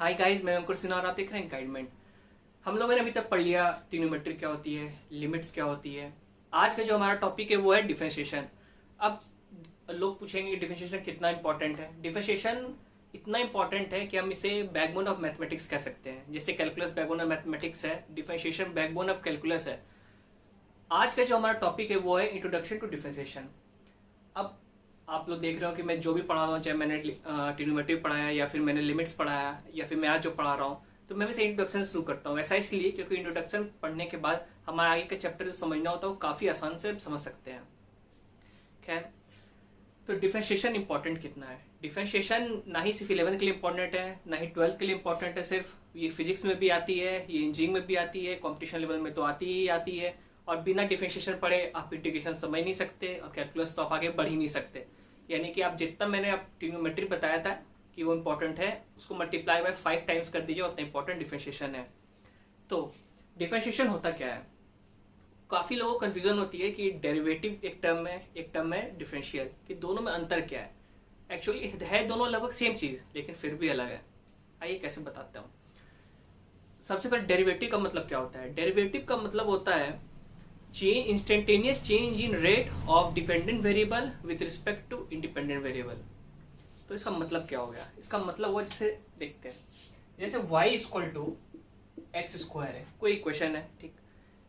Hi guys, मैं अंकुर सिन्हा और आप देख रहे हैं गाइडमेंट। हम लोगों ने अभी तक पढ़ लिया ट्रिग्नोमेट्री क्या होती है, लिमिट्स क्या होती है। आज का जो हमारा टॉपिक है वो है डिफरेंशिएशन। अब लोग पूछेंगे डिफरेंशिएशन कितना इंपॉर्टेंट है। डिफरेंशिएशन इतना इंपॉर्टेंट है कि हम इसे बैकबोन ऑफ मैथमेटिक्स कह सकते हैं। जैसे कैलकुलस बैकबोन ऑफ मैथमेटिक्स है, डिफरेंशिएशन बैकबोन ऑफ कैलकुलस है। आज का जो हमारा टॉपिक है वो है इंट्रोडक्शन टू डिफरेंशिएशन। अब आप लोग देख रहे हो कि मैं जो भी पढ़ा रहा हूँ, चाहे मैंने ट्रिग्नोमेट्री पढ़ाया या फिर मैंने लिमिट्स पढ़ाया या फिर मैं आज जो पढ़ा रहा हूँ, तो मैं वैसे इंट्रोडक्शन शुरू करता हूँ। ऐसा इसलिए क्योंकि इंट्रोडक्शन पढ़ने के बाद हमारा आगे का चैप्टर जो समझना होता है वो काफ़ी आसान से समझ सकते हैं। खैर, तो डिफरेंशिएशन इंपॉर्टेंट कितना है। डिफरेंशिएशन ना ही सिर्फ 11th के लिए इंपॉर्टेंट है, ना ही 12th के लिए इंपॉर्टेंट है। सिर्फ ये फिजिक्स में भी आती है, ये इंजीनियरिंग में भी आती है, कॉम्पिटिशन लेवल में तो आती ही आती है। और बिना डिफरेंशिएशन पढ़े आप इंटीग्रेशन समझ नहीं सकते और कैलकुलस तो आप आगे बढ़ ही नहीं सकते। यानी कि आप जितना मैंने आप ट्रिग्नोमेट्री बताया था कि वो इंपॉर्टेंट है, उसको मल्टीप्लाई बाय 5 टाइम्स कर दीजिए, उतना इंपॉर्टेंट डिफरेंशिएशन है। तो डिफरेंशिएशन होता क्या है। काफ़ी लोगों को कन्फ्यूजन होती है कि डेरिवेटिव एक टर्म है डिफरेंशियल, कि दोनों में अंतर क्या है। एक्चुअली है दोनों लगभग सेम चीज़, लेकिन फिर भी अलग है। आइए कैसे बताता हूँ। सबसे पहले डेरिवेटिव का मतलब क्या होता है। डेरिवेटिव का मतलब होता है instantaneous change in rate of dependent variable with respect to independent variable. तो इसका मतलब क्या हो गया। इसका मतलब हुआ, जैसे देखते हैं, जैसे y equal to x square है, कोई इक्वेशन है, ठीक,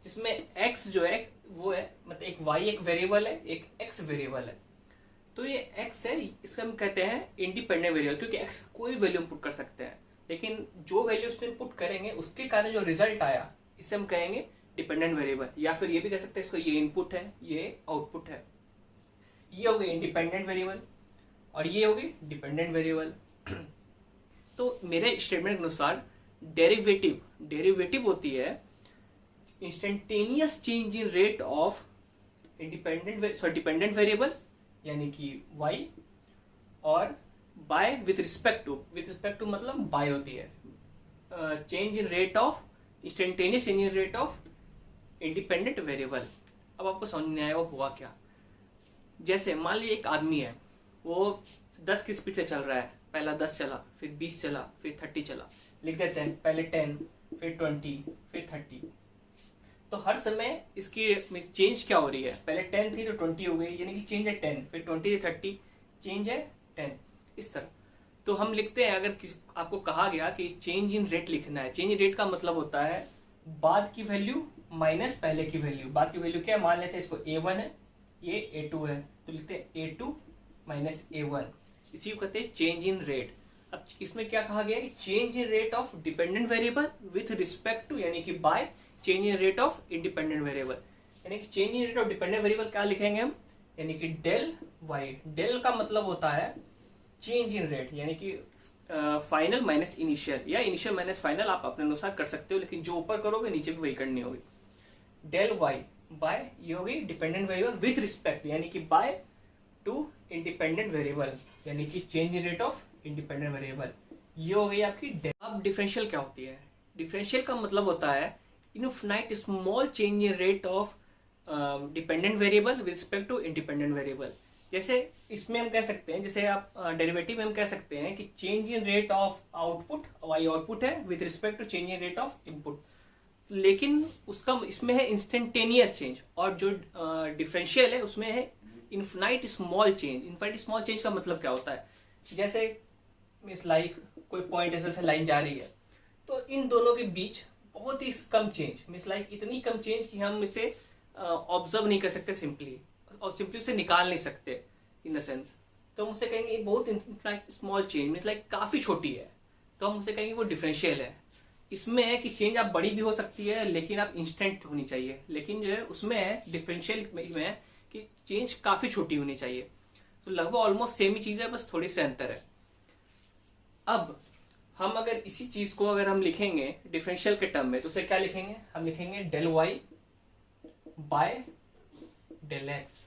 जिसमें x जो है वो है, मतलब एक y एक वेरिएबल है, एक x वेरिएबल है। तो ये x है, इसको हम कहते हैं इंडिपेंडेंट वेरिएबल, क्योंकि x कोई वैल्यू इनपुट कर सकते हैं, लेकिन जो वैल्यू उसने इनपुट करेंगे उसके कारण जो रिजल्ट आया इसे हम कहेंगे डिपेंडेंट वेरिएबल। या फिर ये भी कह सकते हैं इसको, ये इनपुट है, ये आउटपुट है। ये हो गई इंडिपेंडेंट वेरिएबल और ये होगी डिपेंडेंट वेरिएबल। तो मेरे स्टेटमेंट के अनुसार डेरिवेटिव होती है instantaneous change in rate of dependent variable यानी कि y, और बाय विथ रिस्पेक्ट टू मतलब बाय होती है change in rate of instantaneous change in rate of independent variable. अब आपको समझ नहीं आया वो हुआ क्या। जैसे मान लीजिए एक आदमी है, वो 10 की स्पीड से चल रहा है। पहला 10 चला, फिर 20 चला, फिर 30 चला। लिख देते हैं पहले 10, फिर 20, फिर 30। तो हर समय इसकी चेंज क्या हो रही है, पहले 10 थी तो 20 हो गई, यानी कि चेंज है 10, फिर 20 से 30, चेंज है 10, इस तरह। तो हम लिखते हैं, अगर आपको कहा गया कि चेंज इन रेट लिखना है, चेंज इन रेट का मतलब होता है बाद की वैल्यू माइनस पहले की वैल्यू। बाद की वैल्यू क्या है, मान लेते हैं इसको a1 है, ये a2 है, तो लिखते हैं a2 माइनस a1, इसी को कहते हैं चेंज इन रेट। अब इसमें क्या कहा गया है, change in rate of dependent variable with respect to, यानी कि by change in rate of independent variable. यानी कि change in rate of dependent variable क्या लिखेंगे हम, यानी कि डेल वाई। डेल का मतलब होता है चेंज इन रेट, यानी कि फाइनल माइनस इनिशियल, या इनिशियल माइनस फाइनल, आप अपने अनुसार कर सकते हो, लेकिन जो ऊपर करोगे नीचे भी वही करनी होगी। डेल वाई बाय, ये होगी डिपेंडेंट वेरिएबल विथ रिस्पेक्ट, यानी कि बाय टू इंडिपेंडेंट वेरिएबल, यानी कि change in rate of independent variable. ये हो गई आपकी डेल। अब डिफरेंशियल क्या होती है। डिफरेंशियल का मतलब होता है infinite small change in rate of dependent variable with respect to independent variable. जैसे इसमें हम कह सकते हैं, जैसे आप डेरिवेटिव में हम कह सकते हैं कि change in rate of output, Y output है, with respect to change in rate of input. लेकिन उसका इसमें है इंस्टेंटेनियस चेंज, और जो डिफरेंशियल है उसमें है infinite small change. Infinite small change का मतलब क्या होता है, जैसे मीन्स लाइक कोई पॉइंट ऐसे लाइन जा रही है, तो इन दोनों के बीच बहुत ही कम चेंज, मीन्स लाइक इतनी कम चेंज कि हम इसे ऑब्जर्व नहीं कर सकते सिंपली, और सिंपली उसे निकाल नहीं सकते इन द सेंस। तो हम उसे कहेंगे बहुत infinite small change, means like काफ़ी छोटी है, तो हम उसे कहेंगे वो डिफरेंशियल है। इसमें है कि चेंज आप बड़ी भी हो सकती है, लेकिन आप इंस्टेंट होनी चाहिए, लेकिन जो है उसमें है डिफरेंशियल में है कि चेंज काफ़ी छोटी होनी चाहिए। तो लगभग ऑलमोस्ट सेम ही चीज़ है, बस थोड़ी से अंतर है। अब हम अगर इसी चीज़ को अगर हम लिखेंगे डिफरेंशियल के टर्म में, तो उसे क्या लिखेंगे, हम लिखेंगे del y by del x.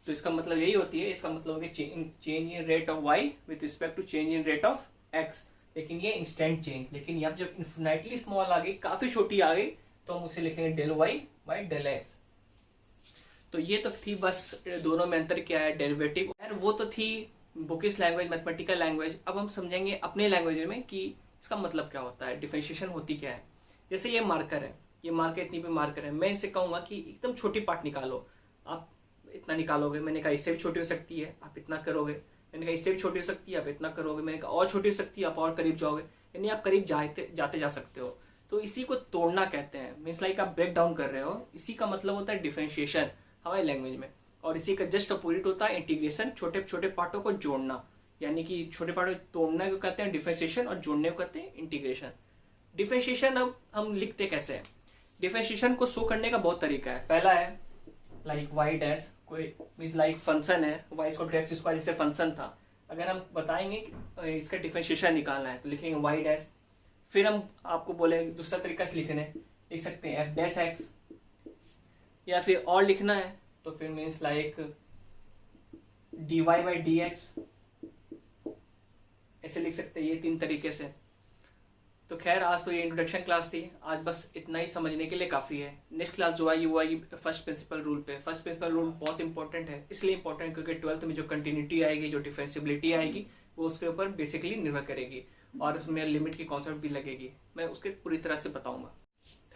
तो इसका मतलब यही होती है, इसका मतलब है change in rate of y with respect to change in rate of x. लेकिन ये इंस्टेंट चेंज, लेकिन यहाँ जब इन्फिनाइटली स्मॉल आ गई, काफ़ी छोटी आ गई, तो हम उसे लिखेंगे del y by del x. तो ये तो थी बस दोनों में अंतर क्या है, डेरिवेटिव। वो तो थी बुकिश लैंग्वेज, मैथमेटिकल लैंग्वेज। अब हम समझेंगे अपने लैंग्वेज में कि इसका मतलब क्या होता है, डिफरेंशिएशन होती क्या है। जैसे ये मार्कर है, ये मार्कर इतनी पे मार्कर है, मैं इसे कहूँगा कि एकदम छोटी पार्ट निकालो, आप इतना निकालोगे, मैंने कहा इससे भी छोटी हो सकती है, आप इतना करोगे, मैंने कहा इससे भी छोटी हो सकती है, आप इतना करोगे, मैंने कहा और छोटी हो सकती है, आप और करीब जाओगे, यानी आप करीब जाते जाते जा सकते हो। तो इसी को तोड़ना कहते हैं, मीन्स लाइक आप ब्रेक डाउन कर रहे हो, इसी का मतलब होता है डिफरेंशिएशन हमारी लैंग्वेज में। और इसी का जस्ट अपोजिट होता है इंटीग्रेशन, छोटे छोटे पार्टों को जोड़ना, यानी कि छोटे पार्टों को तोड़ने को कहते हैं डिफरेंशिएशन और जोड़ने को कहते हैं इंटीग्रेशन। डिफरेंशिएशन अब हम लिखते कैसे हैं, डिफरेंशिएशन को शो करने का बहुत तरीका है। पहला है लाइक वाई डैश, कोई मीन्स लाइक फंक्शन है y square to x square, जैसे फंक्शन था, अगर हम बताएंगे कि इसका डिफरेंशिएशन निकालना है तो लिखेंगे वाई डैश। फिर हम आपको बोले दूसरा तरीका से लिख सकते हैं एफ डैश एक्स, या फिर और लिखना है तो फिर means like d y by d x, ऐसे लिख सकते हैं, ये 3 तरीके से। तो खैर आज तो ये इंट्रोडक्शन क्लास थी, आज बस इतना ही समझने के लिए काफ़ी है। नेक्स्ट क्लास जो आएगी वो आएगी फर्स्ट प्रिंसिपल रूल पे। फर्स्ट प्रिंसिपल रूल बहुत इंपॉर्टेंट है, इसलिए इंपॉर्टेंट क्योंकि 12th में जो कंटिन्यूटी आएगी, जो डिफरेंशियबिलिटी आएगी, वो उसके ऊपर बेसिकली निर्भर करेगी और उसमें लिमिट की कॉन्सेप्ट भी लगेगी, मैं उसके पूरी तरह से बताऊँगा।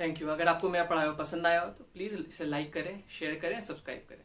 Thank you. अगर आपको मेरा पढ़ाया पसंद आया हो तो प्लीज़ इसे लाइक करें, शेयर करें, सब्सक्राइब करें।